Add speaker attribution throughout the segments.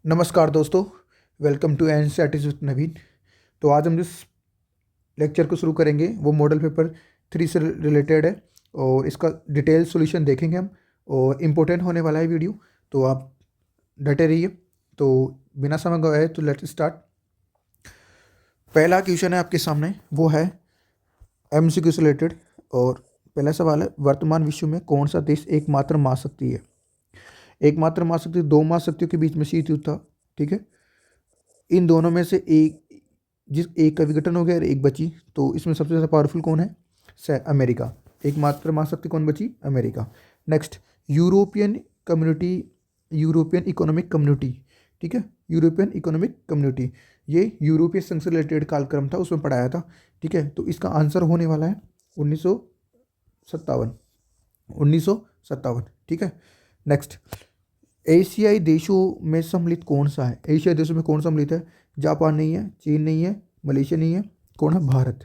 Speaker 1: नमस्कार दोस्तों, welcome to NCERT with नवीन। तो आज हम जिस लेक्चर को शुरू करेंगे वो मॉडल पेपर 3 से रिलेटेड है और इसका डिटेल सॉल्यूशन देखेंगे हम। और इम्पोर्टेंट होने वाला है वीडियो, तो आप डटे रहिए। तो बिना समय गवाए तो लेट्स स्टार्ट। पहला क्वेश्चन है आपके सामने, वो है एमसीक्यू से रिलेटेड। और पहला सवाल है, वर्तमान विश्व में कौन सा देश एकमात्र महाशक्ति है? एकमात्र महाशक्ति, दो महाशक्तियों के बीच में शीत युद्ध था, ठीक है। इन दोनों में से एक का विघटन हो गया और एक बची, तो इसमें सबसे ज़्यादा पावरफुल कौन है? अमेरिका। एकमात्र महाशक्ति कौन बची? America. Next, European community, European economic community, ठीक है। यूरोपियन इकोनॉमिक कम्युनिटी, ये यूरोपीय संघ से रिलेटेड कालक्रम था, उसमें पढ़ाया था, ठीक है। तो इसका आंसर होने वाला है 1957, ठीक है। नेक्स्ट, एशियाई देशों में सम्मिलित कौन सा है? एशियाई देशों में कौन सम्मिलित है? जापान नहीं है, चीन नहीं है, मलेशिया नहीं है, कौन है? भारत,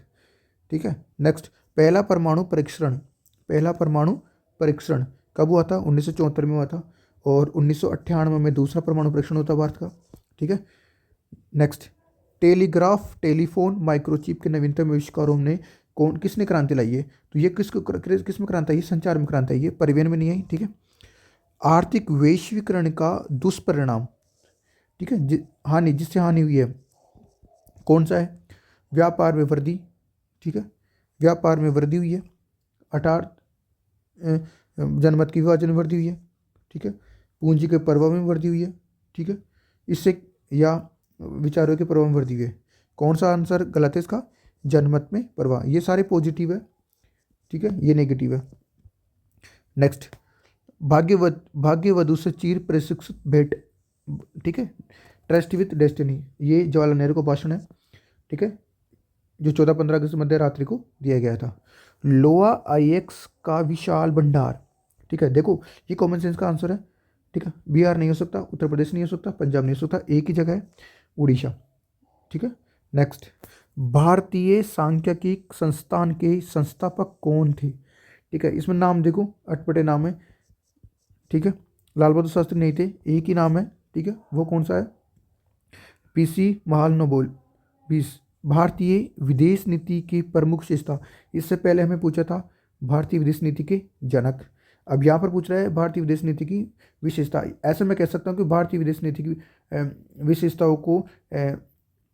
Speaker 1: ठीक है। नेक्स्ट, पहला परमाणु परीक्षण, पहला परमाणु परीक्षण कब हुआ था? 1974 में हुआ था। और 1998 में दूसरा परमाणु परीक्षण होता भारत का, ठीक है। नेक्स्ट, टेलीग्राफ, टेलीफोन, माइक्रोचिप के नवीनतम आविष्कारों ने किसने क्रांति लाई है? तो ये किस में क्रांति आई है? संचार में क्रांति आई है, परिवहन में नहीं आई, ठीक है। आर्थिक वैश्वीकरण का दुष्परिणाम, ठीक है, हानि, जिससे हानि हुई है, कौन सा है? व्यापार में वृद्धि, ठीक है, व्यापार में वृद्धि हुई है। अर्थात जनमत की विभाजन में वृद्धि हुई है, ठीक है। पूंजी के प्रवाह में वृद्धि हुई है, ठीक है। इससे या विचारों के प्रवाह में वृद्धि हुई है। कौन सा आंसर गलत है इसका? जनमत में प्रवाह। ये सारे पॉजिटिव है, ठीक है, ये नेगेटिव है। नेक्स्ट, भाग्यवधु से चीर प्रशिक्षित भेंट, ठीक है, ट्रस्ट विथ डेस्टिनी, ये जवाहरलाल नेहरू का भाषण है, ठीक है, जो 14-15 अगस्त मध्य रात्रि को दिया गया था। लोहा आईएक्स का विशाल भंडार, ठीक है। देखो, ये कॉमन सेंस का आंसर है, ठीक है। बिहार नहीं हो सकता, उत्तर प्रदेश नहीं हो सकता, पंजाब नहीं हो सकता, एक ही जगह है, उड़ीसा, ठीक है। नेक्स्ट, भारतीय सांख्यिकी संस्थान के संस्थापक कौन थे? ठीक है, इसमें नाम देखो, अटपटे नाम है, ठीक है। लाल बहादुर शास्त्री नहीं थे, एक ही नाम है, ठीक है। वो कौन सा है? पीसी महालनोबिस। भारतीय विदेश नीति की प्रमुख विशेषता, इससे पहले हमें पूछा था भारतीय विदेश नीति के जनक, अब यहाँ पर पूछ रहा है भारतीय विदेश नीति की विशेषता। ऐसे मैं कह सकता हूँ कि भारतीय विदेश नीति की विशेषताओं को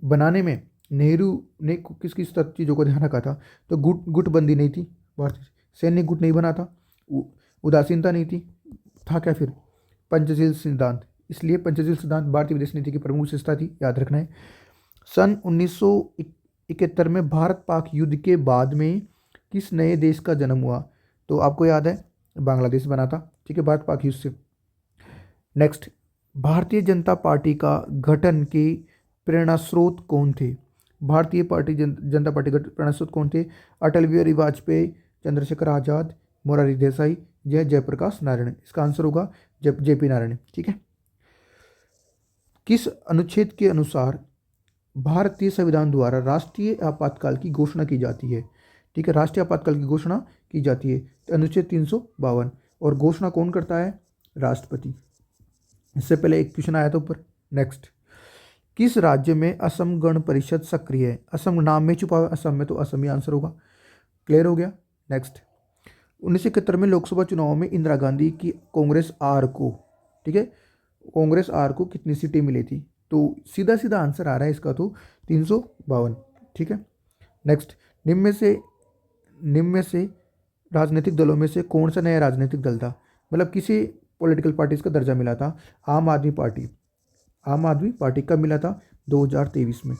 Speaker 1: बनाने में नेहरू ने किस किस चीज़ों को ध्यान रखा था? तो गुटबंदी नहीं थी, भारतीय सैन्य गुट नहीं बना था, उदासीनता नहीं थी, था क्या फिर? पंचशील सिद्धांत। इसलिए पंचशील सिद्धांत भारतीय विदेश नीति की प्रमुख विशेषता थी, याद रखना है। सन 1971 में भारत पाक युद्ध के बाद में किस नए देश का जन्म हुआ? तो आपको याद है, बांग्लादेश बना था, ठीक है, भारत पाक युद्ध से। नेक्स्ट, भारतीय जनता पार्टी का गठन के प्रेरणा स्रोत कौन थे? भारतीय जनता पार्टी का प्रेरणा स्रोत कौन थे? अटल बिहारी वाजपेयी, चंद्रशेखर आजाद, मोरारजी देसाई, जयप्रकाश नारायण। इसका आंसर होगा जेपी नारायण, ठीक है। किस अनुच्छेद के अनुसार भारतीय संविधान द्वारा राष्ट्रीय आपातकाल की घोषणा की जाती है? ठीक है, राष्ट्रीय आपातकाल की घोषणा की जाती है अनुच्छेद 352। और घोषणा कौन करता है? राष्ट्रपति। इससे पहले एक क्वेश्चन आया था ऊपर। नेक्स्ट, किस राज्य में असम गण परिषद सक्रिय है? असम नाम में छुपा हुआ असम में, तो असम ही आंसर होगा। क्लियर हो गया। नेक्स्ट, 1971 में लोकसभा चुनाव में इंदिरा गांधी की कांग्रेस आर को, ठीक है, कांग्रेस आर को कितनी सीटें मिली थी? तो सीधा सीधा आंसर आ रहा है इसका, तो 352, ठीक है। नेक्स्ट, निम्न में से राजनीतिक दलों में से कौन सा नया राजनीतिक दल था? मतलब किसी पॉलिटिकल पार्टी का दर्जा मिला था? आम आदमी पार्टी। आम आदमी पार्टी कब मिला था? 2023 में,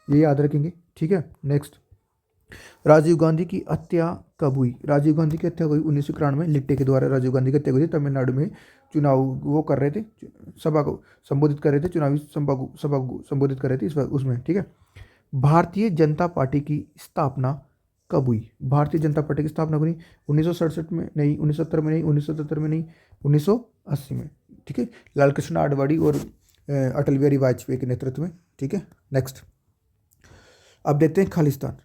Speaker 1: ये याद रखेंगे, ठीक है। नेक्स्ट, राजीव गांधी की हत्या कब हुई? राजीव गांधी की हत्या हुई 1991 में, लिट्टे के द्वारा राजीव गांधी की हत्या हुई थी। तमिलनाडु में चुनाव वो कर रहे थे, सभा को संबोधित कर रहे थे, चुनावी सभा को संबोधित कर रहे थे उसमें, ठीक है। भारतीय जनता पार्टी की स्थापना कब हुई? भारतीय जनता पार्टी की स्थापना हुई 1967 में नहीं, 1970 में नहीं, 1977 में नहीं, 1980 में, ठीक है। लाल कृष्ण आडवाणी और अटल बिहारी वाजपेयी के नेतृत्व में, ठीक है। नेक्स्ट, अब देखते हैं खालिस्तान।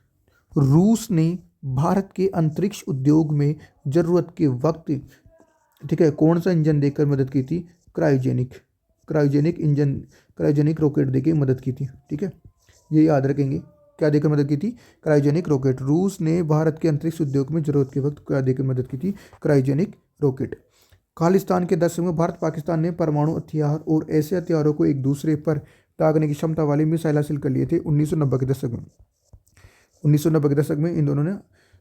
Speaker 1: रूस ने भारत के अंतरिक्ष उद्योग में जरूरत के वक्त, ठीक है, कौन सा इंजन देकर मदद की थी? Cryogenic, cryogenic engine, cryogenic rocket देके मदद की थी। ठीक है, ये याद रखेंगे। क्या देकर मदद की थी? Cryogenic rocket. रूस ने भारत के अंतरिक्ष उद्योग में जरूरत के वक्त क्या देकर मदद की थी? Cryogenic rocket. खालिस्तान के दशक में भारत पाकिस्तान ने परमाणु हथियार और ऐसे हथियारों को एक दूसरे पर दागने की क्षमता वाले मिसाइल हासिल कर लिए थे 1990 के दशक में। 1990 के दशक में इन दोनों ने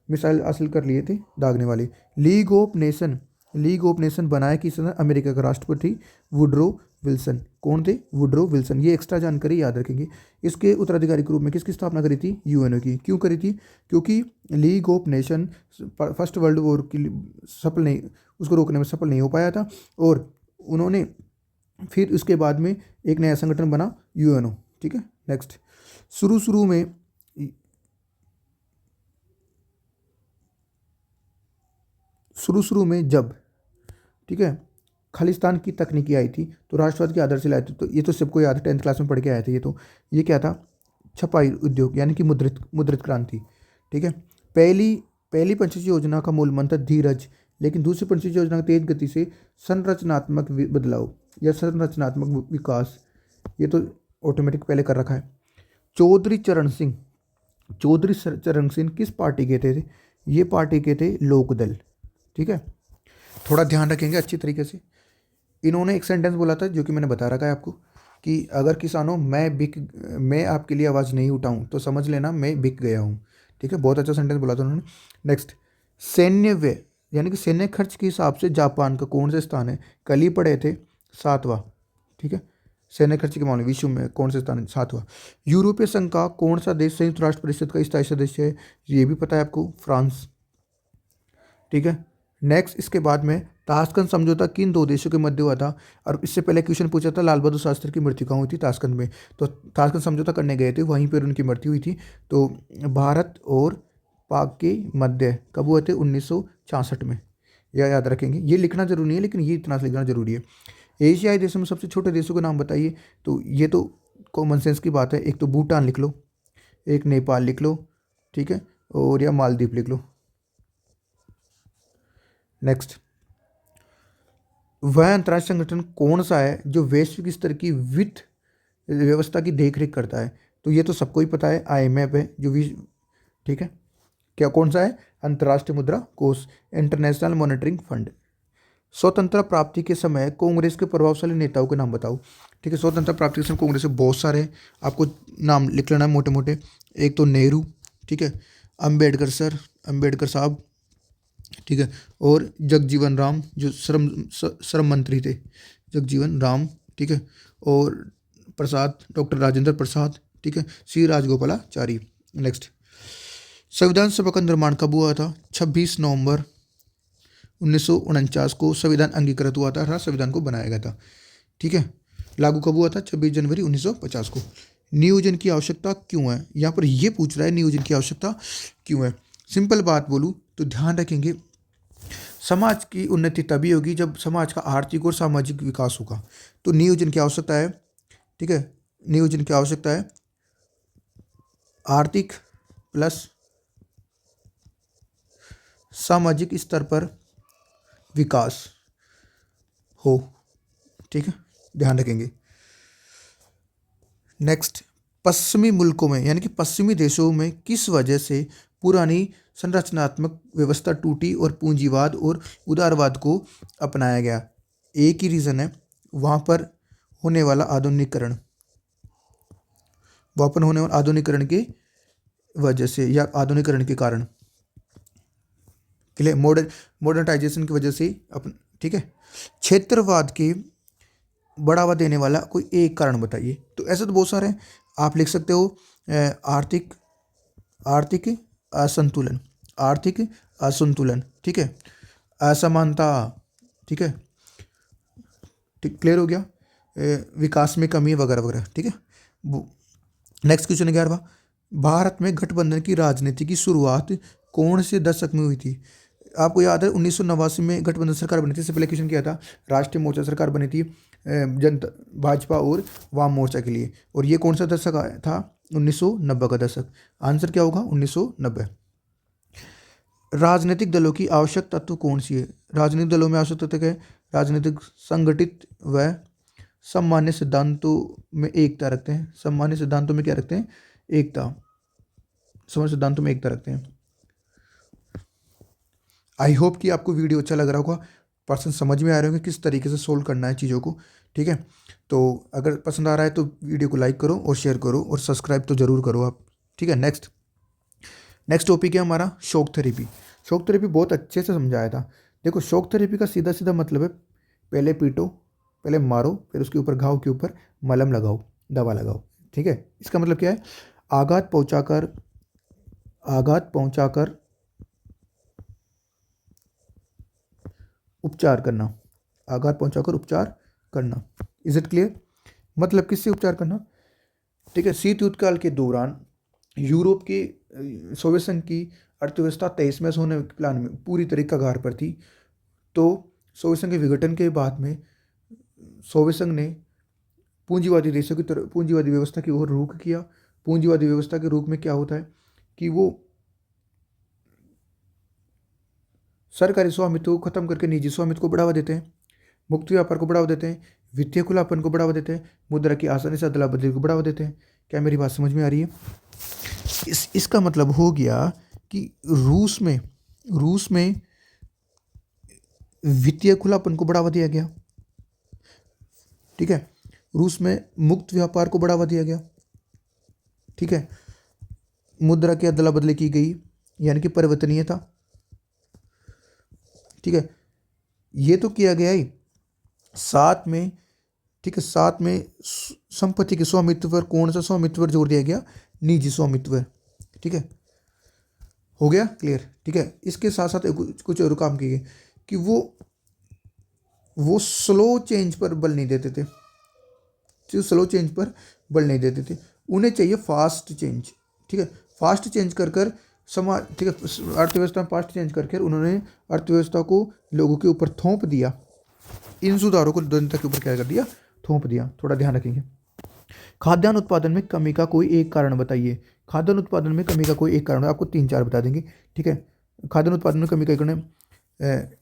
Speaker 1: मिसाइल हासिल कर लिए थे दागने वाले। लीग ऑफ नेशन बनाया किसने? अमेरिका का राष्ट्रपति वुडरो विल्सन। कौन थे? Woodrow Wilson. ये एक्स्ट्रा जानकारी याद रखेंगे। इसके उत्तराधिकारी के रूप में किसकी स्थापना करी थी? यूएनओ की। क्यों करी थी? क्योंकि league of nation first world war की सफल नहीं, उसको रोकने में सफल नहीं हो पाया था, और उन्होंने फिर उसके बाद में एक नया संगठन बना, यूएनओ। ठीक है, नेक्स्ट। शुरू शुरू में जब, ठीक है, खालिस्तान की तकनीकी आई थी तो राष्ट्रवाद के आदर्श लाए थे। तो ये तो सबको याद है, 10th क्लास में पढ़ के आए थे। ये क्या था? छपाई उद्योग, यानी कि मुद्रित क्रांति। ठीक है, पहली पंचवर्षीय योजना का मूल मंत्र धीरज, लेकिन दूसरी पंचवर्षीय योजना का तेज गति से संरचनात्मक बदलाव या संरचनात्मक विकास, ये तो ऑटोमेटिक पहले कर रखा है। चौधरी चरण सिंह किस पार्टी के थे? ये पार्टी के थे लोकदल। ठीक है, थोड़ा ध्यान रखेंगे अच्छी तरीके से। इन्होंने एक सेंटेंस बोला था जो कि मैंने बता रखा है आपको, कि अगर किसानों मैं आपके लिए आवाज़ नहीं उठाऊं तो समझ लेना मैं बिक गया हूं। ठीक है, बहुत अच्छा सेंटेंस बोला था उन्होंने। नेक्स्ट, सैन्य व्यय यानी कि सैन्य खर्च के हिसाब से जापान का कौन सा स्थान है? कल ही पढ़े थे, 7वां। ठीक है, सैन्य खर्च के मामले विश्व में कौन सा स्थान है? 7वां। यूरोपीय संघ का कौन सा देश संयुक्त राष्ट्र परिषद का स्थायी सदस्य है? ये भी पता है आपको, फ्रांस। ठीक है, नेक्स्ट, इसके बाद में ताशकंद समझौता किन दो देशों के मध्य हुआ था? और इससे पहले क्वेश्चन पूछा था लाल बहादुर शास्त्री की मृत्यु कहाँ हुई थी? ताशकंद में। तो ताशकंद समझौता करने गए थे, वहीं पर उनकी मृत्यु हुई थी। तो भारत और पाक के मध्य कब हुए थे? 1966 में। यह याद रखेंगे, ये लिखना जरूरी है लेकिन ये इतना लिखना जरूरी है। एशियाई देशों में सबसे छोटे देशों के नाम बताइए। तो ये तो कॉमन सेंस की बात है। एक तो भूटान लिख लो, एक नेपाल लिख लो, ठीक है, और या मालदीव लिख लो। नेक्स्ट, वह अंतर्राष्ट्रीय संगठन कौन सा है जो वैश्विक स्तर की वित्त व्यवस्था की देखरेख करता है? तो ये तो सबको ही पता है, IMF है जो विश्व। ठीक है, क्या कौन सा है? अंतर्राष्ट्रीय मुद्रा कोष, इंटरनेशनल मॉनेटरिंग फंड। स्वतंत्रता प्राप्ति के समय कांग्रेस के प्रभावशाली नेताओं के नाम बताओ। ठीक है, स्वतंत्रता प्राप्ति के समय कांग्रेस के बहुत सारे हैं, आपको नाम लिख लेना है मोटे मोटे। एक तो नेहरू, ठीक है, अंबेडकर साहब, ठीक है, और जगजीवन राम जो श्रम मंत्री थे, जगजीवन राम। ठीक है, और प्रसाद, डॉक्टर राजेंद्र प्रसाद। ठीक है, सी राजगोपालाचारी। नेक्स्ट, संविधान सभा का निर्माण कब हुआ था? 26 नवंबर 1949 को संविधान अंगीकृत हुआ था, संविधान को बनाया गया था। ठीक है, लागू कब हुआ था? 26 जनवरी 1950 को। नियोजन की आवश्यकता क्यों है? यहाँ पर ये पूछ रहा है नियोजन की आवश्यकता क्यों है। सिंपल बात बोलूँ तो ध्यान रखेंगे, समाज की उन्नति तभी होगी जब समाज का आर्थिक और सामाजिक विकास होगा। तो नियोजन की आवश्यकता है। ठीक है, नियोजन की आवश्यकता है आर्थिक प्लस सामाजिक स्तर पर विकास हो। ठीक है, ध्यान रखेंगे। नेक्स्ट, पश्चिमी मुल्कों में यानी कि पश्चिमी देशों में किस वजह से पुरानी संरचनात्मक व्यवस्था टूटी और पूंजीवाद और उदारवाद को अपनाया गया? एक ही रीज़न है, वहाँ पर होने वाला आधुनिकीकरण, वहाँ पर होने वाला आधुनिकीकरण की वजह से या आधुनिकीकरण के कारण, क्लियर, मॉडर्नाइजेशन की वजह से अपन। ठीक है, क्षेत्रवाद के बढ़ावा देने वाला कोई एक कारण बताइए। तो ऐसे तो बहुत सारे हैं, आप लिख सकते हो आर्थिक असंतुलन, ठीक है, असमानता। ठीक है, ठीक, क्लियर हो गया, विकास में कमी वगैरह वगैरह। ठीक है, नेक्स्ट क्वेश्चन 11वां, भारत में गठबंधन की राजनीति की शुरुआत कौन से दशक में हुई थी? आपको याद है 1989 में गठबंधन सरकार बनी थी। इससे पहले क्वेश्चन किया था, राष्ट्रीय मोर्चा सरकार बनी थी जनता भाजपा और वाम मोर्चा के लिए। और ये कौन सा दशक था? 1990 का दशक। आंसर क्या होगा? 1990। राजनीतिक दलों की आवश्यक तत्व कौन सी है? राजनीतिक दलों में आवश्यक तत्व क्या है? राजनीतिक संगठित व सामान्य सिद्धांतों में एकता रखते हैं। सामान्य सिद्धांतों में क्या रखते हैं? एकता। सामान्य सिद्धांतों में एकता रखते हैं। आई होप कि आपको वीडियो अच्छा लग रहा होगा, पर्सन समझ में आ रहे होंगे किस तरीके से सोल्व करना है चीज़ों को। ठीक है, तो अगर पसंद आ रहा है तो वीडियो को लाइक करो और शेयर करो और सब्सक्राइब तो ज़रूर करो आप। ठीक है, नेक्स्ट टॉपिक है हमारा शॉक थेरेपी। शॉक थेरेपी बहुत अच्छे से समझाया था। देखो, शॉक थेरेपी का सीधा सीधा मतलब है पहले पीटो, पहले मारो, फिर उसके ऊपर घाव के ऊपर मलहम लगाओ, दवा लगाओ। ठीक है, इसका मतलब क्या है? आघात पहुंचाकर उपचार करना। आघात पहुंचाकर उपचार करना। Is it clear? मतलब किससे उपचार करना? ठीक है, शीत युद्ध काल के दौरान यूरोप की सोवियत संघ की अर्थव्यवस्था 23वें सोने के प्लान में पूरी तरीका कगार पर थी। तो सोवियत संघ के विघटन के बाद में सोवियत संघ ने पूंजीवादी देशों की तरफ, पूंजीवादी व्यवस्था की ओर रुख किया। पूंजीवादी व्यवस्था के रूप में क्या होता है कि वो सरकारी स्वामित्व को खत्म करके निजी स्वामित्व को बढ़ावा देते हैं, मुक्त व्यापार को बढ़ावा देते हैं, वित्तीय खुलापन को बढ़ावा देते हैं, मुद्रा की आसानी से अदला बदली को बढ़ावा देते हैं। क्या मेरी बात समझ में आ रही है? इसका मतलब हो गया कि रूस में वित्तीय खुलापन को बढ़ावा दिया गया। ठीक है, रूस में मुक्त व्यापार को बढ़ावा दिया गया। ठीक है, मुद्रा की अदला बदली की गई, यानी कि परिवर्तनीयता। ठीक है, ये तो किया गया ही, साथ में ठीक है, साथ में संपत्ति के स्वामित्व पर कौन सा स्वामित्व पर जोर दिया गया? निजी स्वामित्व। ठीक है, हो गया क्लियर? ठीक है, इसके साथ साथ कुछ और काम किए कि वो स्लो चेंज पर बल नहीं देते थे। जो स्लो चेंज पर बल नहीं देते थे, उन्हें चाहिए फास्ट चेंज। ठीक है, फास्ट चेंज कर कर समाज, ठीक है, अर्थव्यवस्था में फास्ट चेंज करके उन्होंने अर्थव्यवस्था को लोगों के ऊपर थोप दिया। इन सुधारों को जनता के ऊपर क्या कर दिया? थोप दिया। थोड़ा ध्यान रखेंगे। खाद्यान्न उत्पादन में कमी का कोई एक कारण बताइए। खाद्यान्न उत्पादन में कमी का कोई एक कारण, आपको 3-4 बता देंगे। ठीक है, खाद्यान्न उत्पादन में कमी का कारण है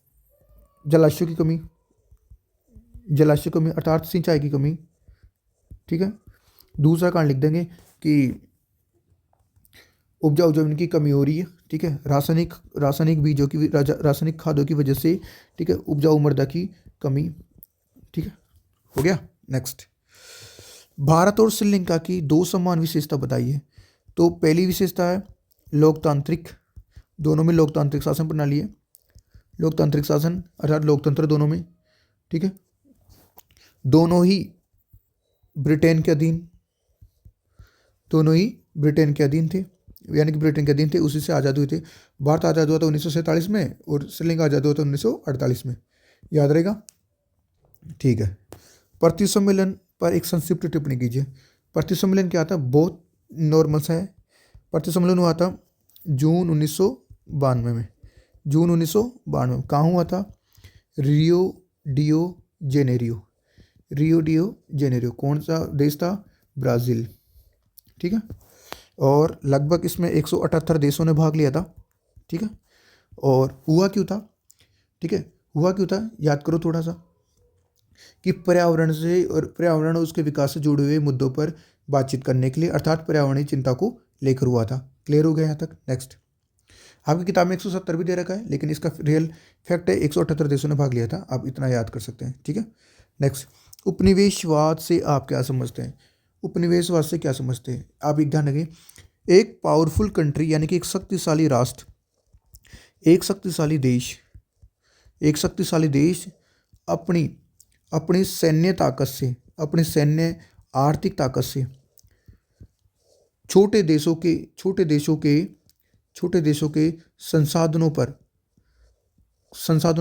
Speaker 1: जलाशयों की कमी अर्थात सिंचाई की कमी। ठीक है, दूसरा कारण लिख देंगे कि उपजाऊ जमीन की कमी हो रही है। ठीक है, रासायनिक बीजों की, रासायनिक खादों की वजह से। ठीक है, उपजाऊ मृदा की कमी। ठीक है, हो गया। नेक्स्ट, भारत और श्रीलंका की 2 समान विशेषता बताइए। तो पहली विशेषता है लोकतांत्रिक, दोनों में लोकतांत्रिक शासन प्रणाली है। लोकतांत्रिक शासन अर्थात लोकतंत्र दोनों में। ठीक है, दोनों ही ब्रिटेन के अधीन थे, यानी कि ब्रिटेन के अधीन थे, उसी से आज़ाद हुए थे। भारत आज़ाद हुआ था 1947 में और श्रीलंका आज़ाद हुआ था 1948 में। याद रहेगा? ठीक है, प्रति सम्मेलन पर एक संक्षिप्त टिप्पणी कीजिए। प्रति सम्मेलन क्या था? बहुत नॉर्मल सा है। प्रति सम्मेलन हुआ था जून 1992 में। जून 1992 कहाँ हुआ था? रियो डियो जेनेरियो। कौन सा देश था? ब्राज़ील। ठीक है, और लगभग इसमें 178 देशों ने भाग लिया था। ठीक है, और हुआ क्यों था? ठीक है, हुआ क्यों था? याद करो थोड़ा सा, कि पर्यावरण और उसके विकास से जुड़े हुए मुद्दों पर बातचीत करने के लिए, अर्थात पर्यावरणीय चिंता को लेकर हुआ था। क्लियर हो गया यहाँ तक? नेक्स्ट, आपकी किताब में 170 भी दे रखा है, लेकिन इसका रियल फैक्ट है 178 देशों ने भाग लिया था। आप इतना याद कर सकते हैं। ठीक है, नेक्स्ट, उपनिवेशवाद से आप क्या समझते हैं? उपनिवेशवाद से क्या समझते हैं? आप एक ध्यान रखें, एक पावरफुल कंट्री यानी कि एक शक्तिशाली राष्ट्र, एक शक्तिशाली देश अपनी सैन्य ताकत से, अपनी सैन्य आर्थिक ताकत से छोटे देशों के संसाधनों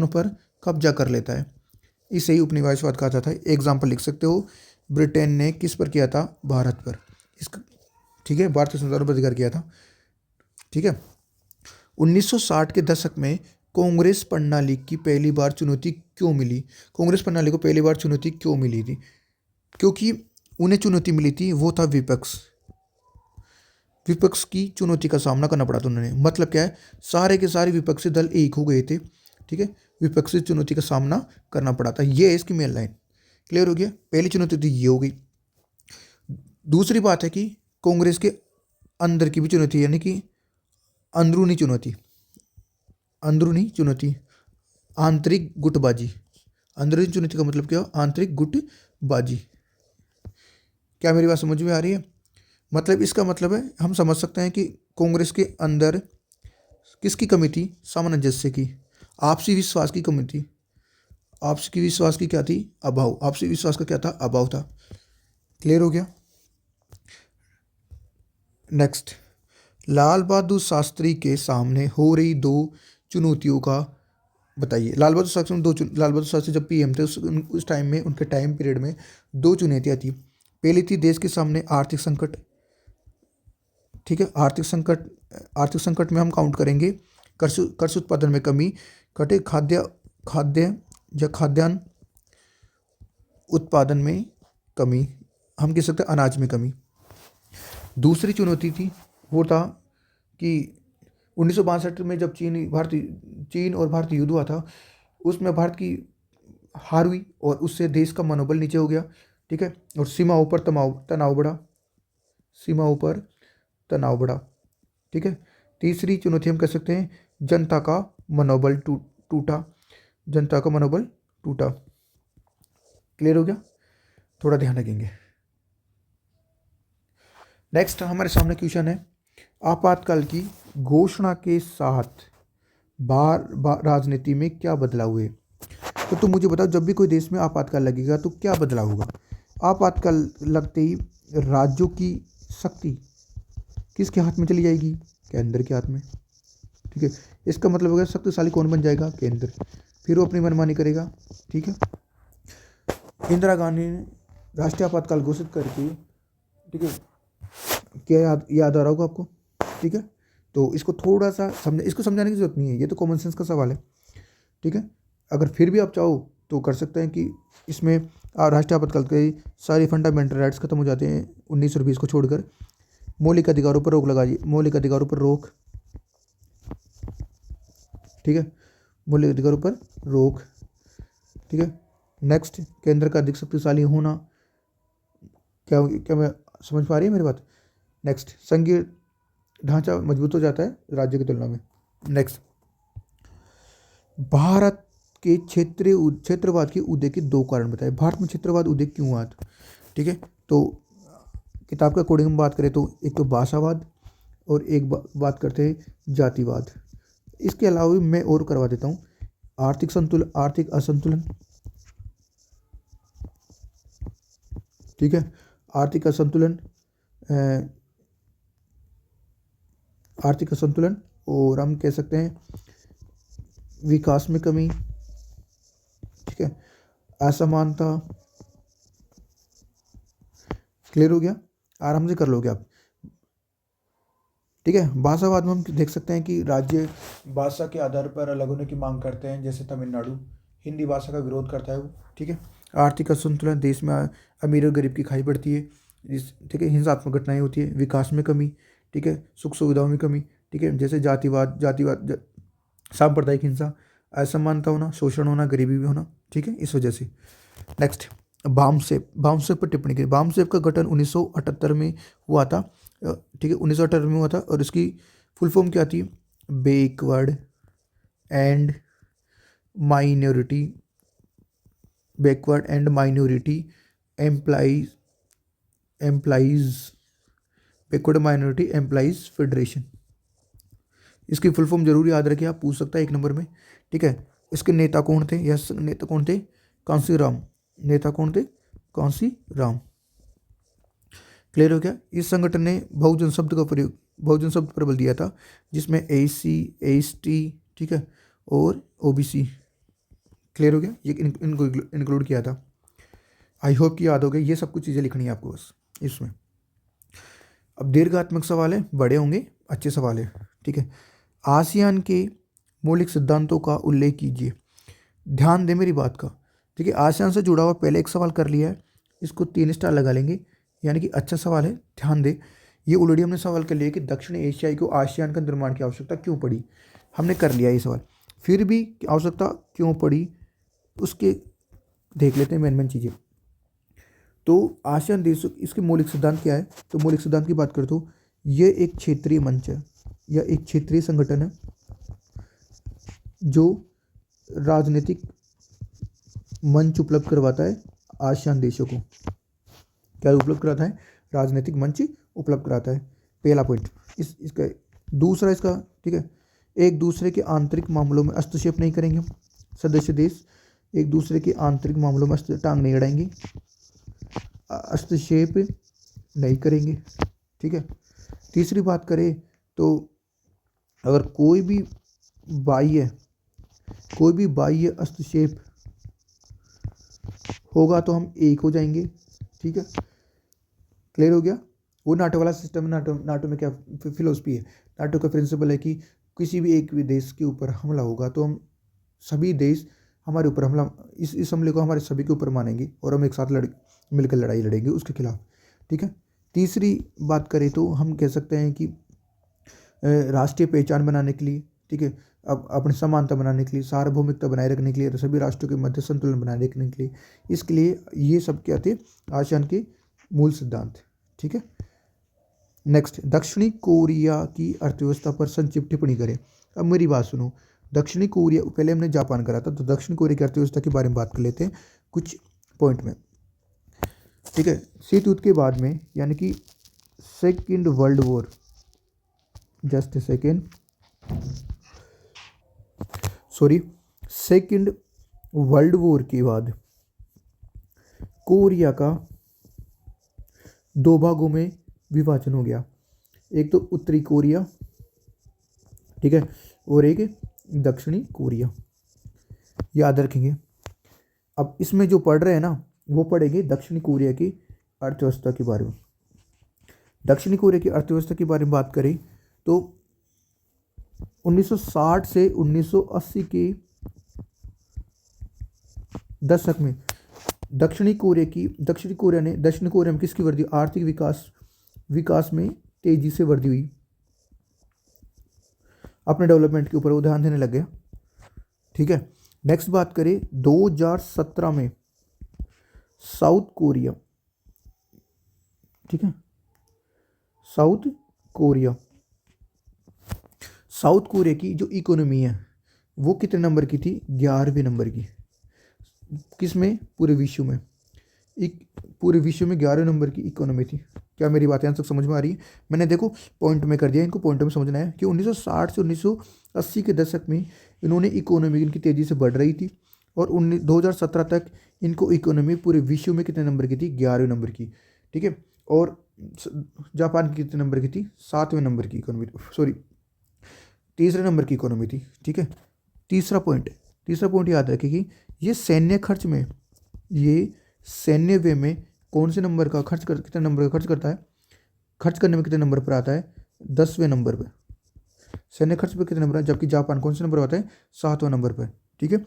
Speaker 1: पर कब्जा कर लेता है। इसे ही उपनिवेशवाद कहा जाता है। एग्जाम्पल लिख सकते हो, ब्रिटेन ने किस पर किया था? भारत पर। इसका ठीक है, भारत के संसाधनों पर अधिकार किया था। ठीक है, 1960 के दशक में कांग्रेस प्रणाली की पहली बार चुनौती क्यों मिली? कांग्रेस प्रणाली को पहली बार चुनौती क्यों मिली थी? क्योंकि उन्हें चुनौती मिली थी, वो था विपक्ष की चुनौती का सामना करना पड़ा था उन्होंने। मतलब क्या है? सारे के सारे विपक्षी दल एक हो गए थे। ठीक है, विपक्षी चुनौती का सामना करना पड़ा था। ये है इसकी मेन लाइन क्लियर हो गया। पहली चुनौती तो ये हो गई। दूसरी बात है कि कांग्रेस के अंदर की भी चुनौती, यानी कि अंदरूनी चुनौती, अंदरूनी चुनौती, आंतरिक गुटबाजी। अंदरूनी चुनौती का मतलब क्या हो? आंतरिक गुटबाजी। क्या मेरी बात समझ में आ रही है? मतलब इसका मतलब है, हम समझ सकते हैं कि कांग्रेस के अंदर किसकी कमी थी? सामंजस्य की, आपसी विश्वास की कमी थी। आपसी विश्वास की क्या थी? अभाव। आपसी विश्वास का क्या था? अभाव था। क्लियर हो गया। नेक्स्ट, लाल बहादुर शास्त्री के सामने हो रही दो चुनौतियों का बताइए। लाल बहादुर शास्त्री लाल बहादुर शास्त्री जब पीएम थे उस टाइम में, उनके टाइम पीरियड में दो चुनौतियाँ थी। पहली थी देश के सामने आर्थिक संकट। ठीक है, आर्थिक संकट, आर्थिक संकट में हम काउंट करेंगे कृषि उत्पादन में कमी, कटे खाद्य खाद्य या खाद्यान्न उत्पादन में कमी, हम कह सकते हैं अनाज में कमी। दूसरी चुनौती थी, वो था कि 1962 में जब चीन और भारत युद्ध हुआ था, उसमें भारत की हार हुई और उससे देश का मनोबल नीचे हो गया। ठीक है, और सीमाओं पर तनाव बढ़ा, सीमाओं पर तनाव बढ़ा। ठीक है, तीसरी चुनौती हम कह सकते हैं जनता का मनोबल टूटा, जनता का मनोबल टूटा। क्लियर हो गया? थोड़ा ध्यान रखेंगे। नेक्स्ट हमारे सामने क्वेश्चन है, आपातकाल की घोषणा के साथ राजनीति में क्या बदलाव हुए? तो तुम मुझे बताओ, जब भी कोई देश में आपातकाल लगेगा तो क्या बदलाव होगा? आपातकाल लगते ही राज्यों की शक्ति किसके हाथ में चली जाएगी? केंद्र के हाथ में। ठीक है, इसका मतलब होगा शक्तिशाली कौन बन जाएगा? केंद्र। फिर वो अपनी मनमानी करेगा। ठीक है, इंदिरा गांधी ने राष्ट्रीय आपातकाल घोषित करके, ठीक है, क्या याद आ रहा होगा आपको? ठीक है, तो इसको थोड़ा सा इसको समझाने की जरूरत नहीं है, ये तो कॉमन सेंस का सवाल है। ठीक है, अगर फिर भी आप चाहो तो कर सकते हैं कि इसमें राष्ट्रीय आपातकाल के सारी फंडामेंटल राइट्स खत्म हो जाते हैं 1920 को छोड़कर। मौलिक अधिकारों पर रोक लगाइए, मौलिक अधिकारों पर रोक। ठीक है, मौलिक अधिकारों पर रोक। ठीक है, नेक्स्ट, केंद्र का अधिक शक्तिशाली होना। क्या क्या मैं समझ पा रही है मेरी बात? नेक्स्ट, संघीय ढांचा मजबूत हो जाता है राज्य की तुलना में। नेक्स्ट, भारत के क्षेत्रवाद के उदय के दो कारण बताए। भारत में क्षेत्रवाद उदय क्यों हुआ था? ठीक है, तो किताब के अकॉर्डिंग हम बात करें तो एक तो भाषावाद और एक बात करते हैं जातिवाद। इसके अलावा भी मैं और करवा देता हूँ, आर्थिक असंतुलन। ठीक है, आर्थिक असंतुलन, आर्थिक असंतुलन, और हम कह सकते हैं विकास में कमी। ठीक है, असमानता। क्लियर हो गया? आराम से कर लोगे आप। ठीक है, भाषावाद में हम देख सकते हैं कि राज्य भाषा के आधार पर अलग होने की मांग करते हैं, जैसे तमिलनाडु हिंदी भाषा का विरोध करता है वो। ठीक है, आर्थिक असंतुलन, देश में अमीर और गरीब की खाई बढ़ती है। ठीक है, हिंसात्मक घटनाएं होती है। विकास में कमी। ठीक है, सुख सुविधाओं में कमी। ठीक है, जैसे जातिवाद, सांप्रदायिक हिंसा, असमानता होना, शोषण होना, गरीबी भी होना। ठीक है, इस वजह से। नेक्स्ट, बामसेप पर टिप्पणी की। बामसेप का गठन 1978 में हुआ था। ठीक है, 1978 में हुआ था, और इसकी फुल फॉर्म क्या थी? Backward and minority, backward and minority employees backward minority employees federation. इसकी फुल फॉर्म जरूर याद रखिए, आप पूछ सकता है 1 नंबर में। ठीक है, इसके नेता कौन थे? यस, नेता कौन थे? कांसीराम। नेता कौन थे? कांसीराम। क्लियर हो गया? इस संगठन ने बहुजन शब्द पर बल दिया था, जिसमें एसी, एसटी, ठीक है, और ओबीसी। क्लियर हो गया? ये इनको इंक्लूड किया था। आई होप कि याद हो गया। ये सब कुछ चीज़ें लिखनी है आपको बस इसमें। अब दीर्घात्मक सवाल है, बड़े होंगे, अच्छे सवाल है। ठीक है, आसियान के मौलिक सिद्धांतों का उल्लेख कीजिए। ध्यान दे मेरी बात का। ठीक है, आसियान से जुड़ा हुआ पहले एक सवाल कर लिया है, इसको 3 स्टार लगा लेंगे, यानी कि अच्छा सवाल है। ध्यान दे, ये ऑलरेडी हमने सवाल कर लिया कि दक्षिण एशियाई को आसियान का निर्माण की आवश्यकता क्यों पड़ी। हमने कर लिया ये सवाल। फिर भी आवश्यकता क्यों पड़ी उसके देख लेते हैं मेन मेन चीज़ें। तो आसियान देशों इसके मौलिक सिद्धांत क्या है? तो मौलिक सिद्धांत की बात करें तो ये एक क्षेत्रीय मंच है या एक क्षेत्रीय संगठन है जो राजनीतिक मंच उपलब्ध करवाता है आसियान देशों को। क्या उपलब्ध कराता है? राजनीतिक मंच उपलब्ध कराता है। पहला पॉइंट इसका। दूसरा इसका, ठीक है, एक दूसरे के आंतरिक मामलों में हस्तक्षेप नहीं करेंगे। सदस्य देश एक दूसरे के आंतरिक मामलों में टांग नहीं अड़ाएंगे, हस्तक्षेप नहीं करेंगे, ठीक है। तीसरी बात करें तो अगर कोई भी बाह्य हस्तक्षेप होगा तो हम एक हो जाएंगे, ठीक है। क्लियर हो गया? वो नाटो वाला सिस्टम है। नाटो में क्या फिलोसफी है? नाटो का प्रिंसिपल है कि किसी भी एक देश के ऊपर हमला होगा तो हम सभी देश हमारे ऊपर हमला, इस हमले को हमारे सभी के ऊपर मानेंगे और हम एक साथ मिलकर लड़ाई लड़ेंगे उसके खिलाफ, ठीक है। तीसरी बात करें तो हम कह सकते हैं कि राष्ट्रीय पहचान बनाने के लिए, ठीक है, अब अपनी समानता बनाने के लिए, सार्वभौमिकता बनाए रखने के लिए, सभी राष्ट्रों के मध्य संतुलन बनाए रखने के लिए, इसके लिए ये सब क्या थे? आसियान के मूल सिद्धांत, ठीक है। नेक्स्ट, दक्षिणी कोरिया की अर्थव्यवस्था पर संक्षिप्त टिप्पणी करें। अब मेरी बात सुनो। दक्षिणी कोरिया, पहले हमने जापान करा था, तो दक्षिण कोरिया की अर्थव्यवस्था के बारे में बात कर लेते हैं कुछ पॉइंट में, ठीक है। शीत युद्ध के बाद में, यानी कि second world war, just second, sorry, second world war के बाद कोरिया का दो भागों में विभाजन हो गया। एक तो उत्तरी कोरिया, ठीक है, और एक दक्षिणी कोरिया, याद रखेंगे। अब इसमें जो पढ़ रहे हैं ना, वो पढ़ेंगे दक्षिणी कोरिया की अर्थव्यवस्था के बारे में। दक्षिणी कोरिया की अर्थव्यवस्था के बारे में बात करें तो 1960 से 1980 के दशक में दक्षिणी कोरिया ने दक्षिण कोरिया में किसकी वृद्धि? आर्थिक विकास में तेजी से वृद्धि हुई, अपने डेवलपमेंट के ऊपर वो ध्यान देने लग गया, ठीक है। नेक्स्ट बात करें 2017 में साउथ कोरिया, ठीक है, साउथ कोरिया की जो इकोनॉमी है वो कितने नंबर की थी? 11वें नंबर की। किसमें? पूरे विश्व में। पूरे विश्व में 11वें नंबर की इकोनॉमी थी। क्या मेरी बातें यहाँ तक समझ में आ रही है? मैंने देखो पॉइंट में कर दिया, इनको पॉइंट में समझना है कि 1960 से 1980 के दशक में इन्होंने इकोनॉमी इनकी तेज़ी से बढ़ रही थी और 2017 तक इनको इकोनॉमी पूरे विश्व में कितने नंबर की थी? 11वें नंबर की, ठीक है। और जापान की कितने नंबर की थी? 7वें नंबर की इकोनॉमी, सॉरी, तीसरे नंबर की इकोनॉमी थी, ठीक है। तीसरा पॉइंट याद रखें कि ये सैन्य वे में कौन से नंबर का कितने नंबर का खर्च करता है? खर्च करने में कितने नंबर पर आता है? 10वें नंबर पर। सैन्य खर्च पर कितने नंबर है? जबकि जापान कौन से नंबर पर आता है? 7वें नंबर पर, ठीक है।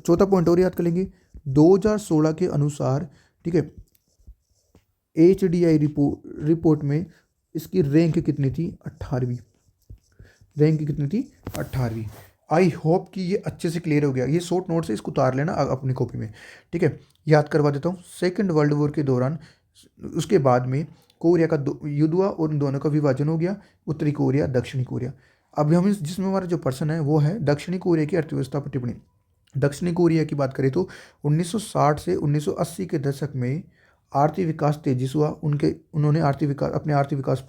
Speaker 1: चौथा पॉइंट और याद कर लेंगे, 2016 के अनुसार, ठीक है, HDI रिपोर्ट में इसकी रैंक कितनी थी? 18वीं। रैंक कितनी थी? 18वीं। आई होप कि ये अच्छे से क्लियर हो गया। ये शॉर्ट नोट से इसको उतार लेना अपनी कॉपी में, ठीक है। याद करवा देता हूँ। सेकेंड वर्ल्ड वॉर के दौरान, उसके बाद में कोरिया का युद्ध हुआ और उन दोनों का विभाजन हो गया, उत्तरी कोरिया, दक्षिणी कोरिया। अब हम जिसमें हमारा जो पर्सन है वो है दक्षिणी कोरिया की अर्थव्यवस्था पर टिप्पणी। दक्षिणी कोरिया की बात करें तो 1960 से 1980 के दशक में आर्थिक विकास तेजी से हुआ। उन्होंने अपने आर्थिक विकास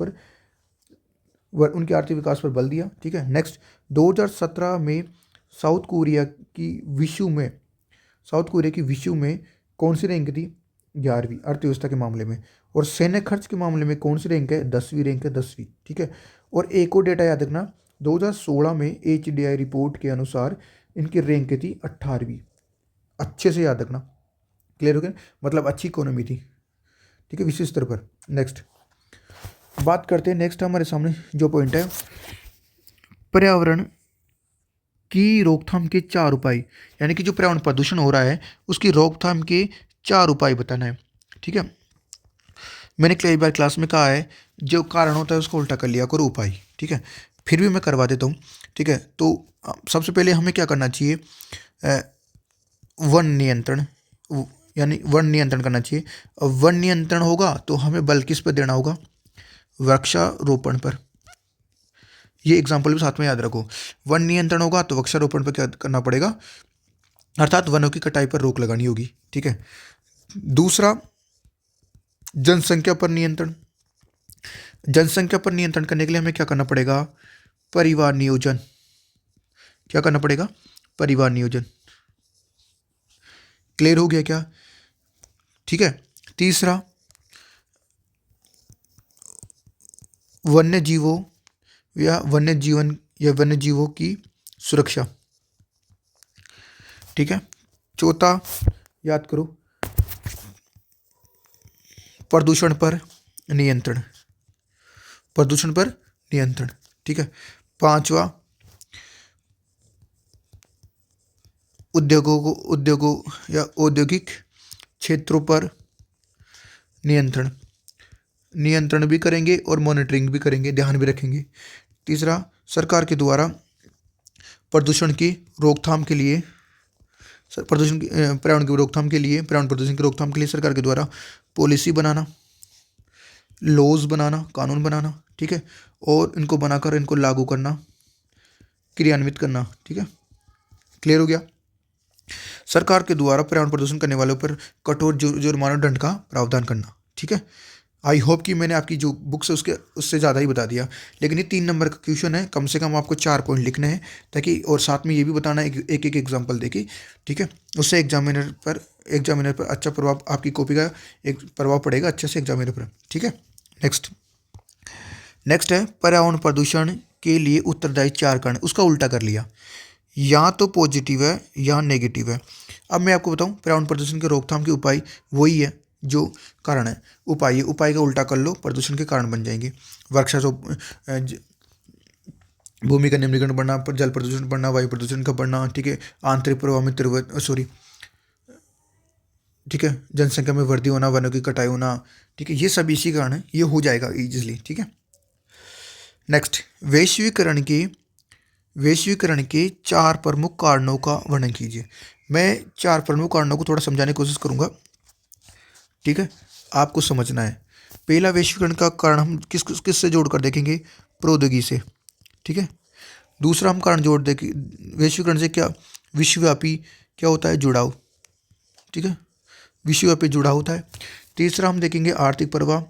Speaker 1: पर बल दिया, ठीक है। नेक्स्ट, 2017 में साउथ कोरिया की विश्व में कौन सी रैंक थी? 11वीं अर्थव्यवस्था के मामले में। और सैन्य खर्च के मामले में कौन सी रैंक है? 10वीं रैंक है, 10वीं, ठीक है। और एक और डेटा याद रखना, 2016 में HDI रिपोर्ट के अनुसार इनकी रैंक थी 18वीं। अच्छे से याद रखना, क्लियर हो गया? मतलब अच्छी इकोनॉमी थी, ठीक है, विश्व स्तर पर। नेक्स्ट बात करते हैं, नेक्स्ट हमारे सामने जो पॉइंट है, पर्यावरण की रोकथाम के 4 उपाय, यानी कि जो पर्यावरण प्रदूषण हो रहा है उसकी रोकथाम के 4 उपाय बताना है, ठीक है। मैंने कई बार क्लास में कहा है, जो कारण होता है उसको उल्टा कर लिया करो उपाय, ठीक है। फिर भी मैं करवा देता हूँ, ठीक है। तो सबसे पहले हमें क्या करना चाहिए? वन नियंत्रण, यानी वन नियंत्रण करना चाहिए। और वन नियंत्रण होगा तो हमें बल किस पर देना होगा? वृक्षारोपण पर। ये एग्जाम्पल भी साथ में याद रखो। वन नियंत्रण होगा तो वृक्षारोपण पर क्या करना पड़ेगा? अर्थात वनों की कटाई पर रोक लगानी होगी। ठीक है। दूसरा, जनसंख्या पर नियंत्रण। जनसंख्या पर नियंत्रण करने के लिए हमें क्या करना पड़ेगा? परिवार नियोजन। क्या करना पड़ेगा? परिवार नियोजन। क्लियर हो गया क्या? ठीक है। तीसरा, वन्य जीवों या वन्य जीवन या वन्य जीवों की सुरक्षा। ठीक है। चौथा, याद करो, प्रदूषण पर नियंत्रण। प्रदूषण पर नियंत्रण। ठीक है। पांचवा, उद्योगों या औद्योगिक क्षेत्रों पर नियंत्रण। नियंत्रण भी करेंगे और मॉनिटरिंग भी करेंगे, ध्यान भी रखेंगे। तीसरा, सरकार के द्वारा प्रदूषण की रोकथाम के लिए पर्यावरण की रोकथाम के लिए पर्यावरण प्रदूषण की रोकथाम के लिए सरकार के द्वारा पॉलिसी बनाना, लॉज बनाना, कानून बनाना। ठीक है। और इनको बनाकर इनको लागू करना, क्रियान्वित करना। ठीक है। क्लियर हो गया? सरकार के द्वारा पर्यावरण प्रदूषण करने वालों पर कठोर जुर्माना दंड का प्रावधान करना। ठीक है। आई होप कि मैंने आपकी जो बुक्स है उससे ज़्यादा ही बता दिया, लेकिन ये 3 नंबर का क्वेश्चन है, कम से कम आपको 4 पॉइंट लिखने हैं, ताकि और साथ में ये भी बताना है एक एक एग्जाम्पल देके। ठीक है। उससे एग्जामिनर पर अच्छा प्रभाव, आपकी कॉपी का एक प्रभाव पड़ेगा अच्छे से एग्जामिनर पर। ठीक है। नेक्स्ट है पर्यावरण प्रदूषण के लिए उत्तरदायी 4 कारण। उसका उल्टा कर लिया, या तो पॉजिटिव है या नेगेटिव है। अब मैं आपको बताऊं, पर्यावरण प्रदूषण के रोकथाम के उपाय वही है जो कारण है। उपाय का उल्टा कर लो, प्रदूषण के कारण बन जाएंगे। भूमि का निम्नीकरण बढ़ना, जल प्रदूषण बढ़ना, वायु प्रदूषण का बढ़ना। ठीक है। आंतरिक प्रवाह में ठीक है, जनसंख्या में वृद्धि होना, वनों की कटाई होना। ठीक है। ये सब इसी कारण है, ये हो जाएगा इजिली। ठीक है। नेक्स्ट, वैश्वीकरण के 4 प्रमुख कारणों का वर्णन कीजिए। मैं 4 प्रमुख कारणों को थोड़ा समझाने की कोशिश करूंगा। ठीक है। आपको समझना है। पहला, वैश्वीकरण का कारण हम किससे जोड़कर देखेंगे? प्रौद्योगिकी से। ठीक है। दूसरा, हम कारण जोड़ देखें वैश्वीकरण से, क्या विश्वव्यापी क्या होता है? जुड़ाव। ठीक है। विश्वव्यापी जुड़ाव होता है। तीसरा, हम देखेंगे आर्थिक प्रभाव।